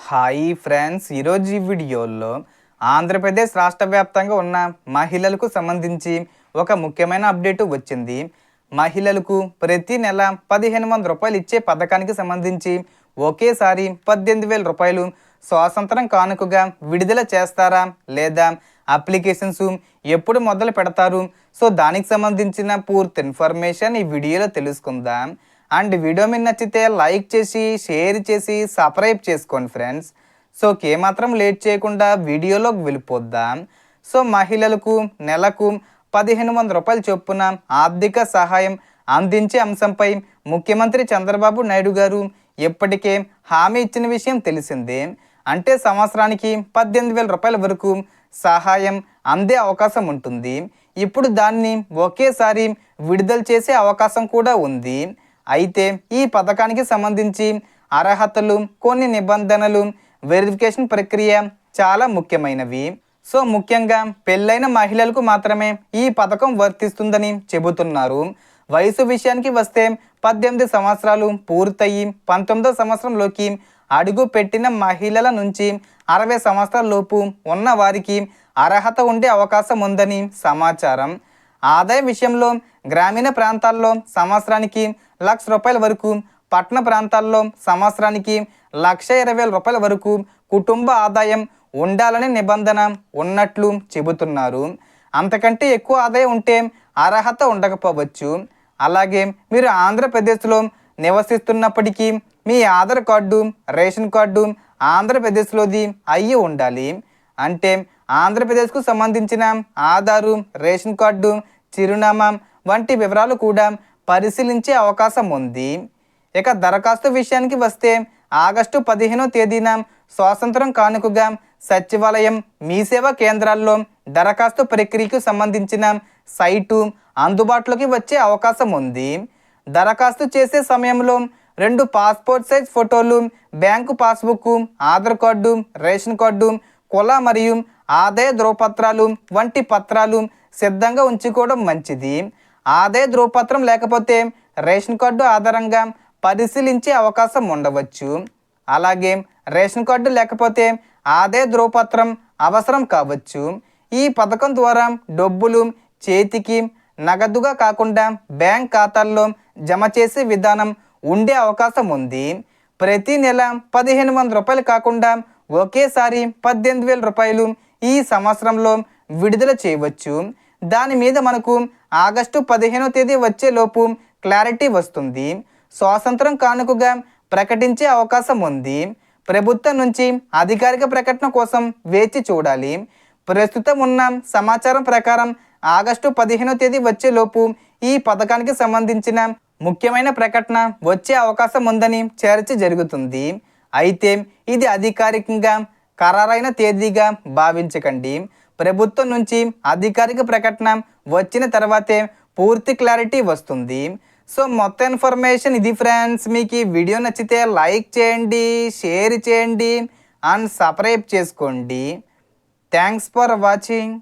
Hi friends, ఈరోజు ఈ వీడియోలో ఆంధ్రప్రదేశ్ రాష్ట్ర వ్యాప్తంగా ఉన్న మహిళలకు సంబంధించి ఒక ముఖ్యమైన అప్డేట్ వచ్చింది. మహిళలకు ప్రతి నెల 1500 రూపాయలు ఇచ్చే పథకానికి సంబంధించి ఒకేసారి 18,000 రూపాయలు స్వాతంత్రం కానుకగా విడుదల చేస్తారా లేదా అప్లికేషన్స్ ఎప్పుడు మొదలు పెడతారు? సో దానికి సంబంధించిన పూర్తి ఇన్ఫర్మేషన్ ఈ వీడియోలో తెలుసుకుందాం. అండ్ వీడియో మీకు నచ్చితే లైక్ చేసి షేర్ చేసి సబ్స్క్రైబ్ చేసుకోండి ఫ్రెండ్స్. సో ఏమాత్రం లేట్ చేయకుండా వీడియోలోకి వెళ్ళిపోద్దాం. సో మహిళలకు నెలకు 1500 రూపాయల చొప్పున ఆర్థిక సహాయం అందించే అంశంపై ముఖ్యమంత్రి చంద్రబాబు నాయుడు గారు ఇప్పటికే హామీ ఇచ్చిన విషయం తెలిసిందే. అంటే సంవత్సరానికి 18,000 రూపాయల వరకు సహాయం అందే అవకాశం ఉంటుంది. ఇప్పుడు దాన్ని ఒకేసారి విడుదల చేసే అవకాశం కూడా ఉంది. అయితే ఈ పథకానికి సంబంధించి అర్హతలు, కొన్ని నిబంధనలు, వెరిఫికేషన్ ప్రక్రియ చాలా ముఖ్యమైనవి. సో ముఖ్యంగా పెళ్ళైన మహిళలకు మాత్రమే ఈ పథకం వర్తిస్తుందని చెబుతున్నారు. వయసు విషయానికి వస్తే 18 సంవత్సరాలు పూర్తయి 19వ సంవత్సరంలోకి అడుగు పెట్టిన మహిళల నుంచి 60 సంవత్సరాల లోపు ఉన్న వారికి అర్హత ఉండే అవకాశం ఉందని సమాచారం. ఆదాయ విషయంలో గ్రామీణ ప్రాంతాల్లో సంవత్సరానికి 1,00,000 రూపాయల వరకు, పట్టణ ప్రాంతాల్లో సంవత్సరానికి 1,20,000 రూపాయల వరకు కుటుంబ ఆదాయం ఉండాలనే నిబంధన ఉన్నట్లు చెబుతున్నారు. అంతకంటే ఎక్కువ ఆదాయం ఉంటే అర్హత ఉండకపోవచ్చు. అలాగే మీరు ఆంధ్రప్రదేశ్లో నివసిస్తున్నప్పటికీ మీ ఆధార్ కార్డు, రేషన్ కార్డు ఆంధ్రప్రదేశ్లోది అయ్యి ఉండాలి. అంటే ఆంధ్రప్రదేశ్కు సంబంధించిన ఆధారు, రేషన్ కార్డు, చిరునామా వంటి వివరాలు కూడా పరిశీలించే అవకాశం ఉంది. ఇక దరఖాస్తు విషయానికి వస్తే ఆగస్టు 15వ తేదీన స్వాతంత్రం కానుకగా సచివాలయం, మీ సేవా కేంద్రాల్లో దరఖాస్తు ప్రక్రియకు సంబంధించిన సైటు అందుబాటులోకి వచ్చే అవకాశం ఉంది. దరఖాస్తు చేసే సమయంలో 2 పాస్పోర్ట్ సైజ్ ఫోటోలు, bank passbook, Aadhaar card, ration card, కుల మరియు ఆదాయ ధృవపత్రాలు వంటి పత్రాలు సిద్ధంగా ఉంచుకోవడం మంచిది. ఆదాయ ధృవపత్రం లేకపోతే రేషన్ కార్డు ఆధారంగా పరిశీలించే అవకాశం ఉండవచ్చు. అలాగే రేషన్ కార్డు లేకపోతే ఆదాయ ధృవపత్రం అవసరం కావచ్చు. ఈ పథకం ద్వారా డబ్బులు చేతికి నగదుగా కాకుండా బ్యాంక్ ఖాతాల్లో జమ చేసే విధానం ఉండే అవకాశం ఉంది. ప్రతి నెల 1,500 రూపాయలు కాకుండా ఒకేసారి 18,000 రూపాయలు ఈ సంవత్సరంలో విడుదల చేయవచ్చు. దాని మీద మనకు ఆగస్టు 15వ తేదీ వచ్చేలోపు క్లారిటీ వస్తుంది. స్వాతంత్రం కానుకగా ప్రకటించే అవకాశం ఉంది. ప్రభుత్వం నుంచి అధికారిక ప్రకటన కోసం వేచి చూడాలి. ప్రస్తుతం ఉన్న సమాచారం ప్రకారం ఆగస్టు 15వ తేదీ వచ్చేలోపు ఈ పథకానికి సంబంధించిన ముఖ్యమైన ప్రకటన వచ్చే అవకాశం ఉందని చర్చ జరుగుతుంది. అయితే ఇది అధికారికంగా ఖరారైన తేదీగా భావించకండి. ప్రభుత్వం నుంచి అధికారిక ప్రకటన వచ్చిన తర్వాతే పూర్తి క్లారిటీ వస్తుంది. సో మొత్తం ఇన్ఫర్మేషన్ ఇది ఫ్రెండ్స్. మీకు ఈ వీడియో నచ్చితే లైక్ చేయండి, షేర్ చేయండి అండ్ సబ్స్క్రైబ్ చేసుకోండి. Thanks for watching.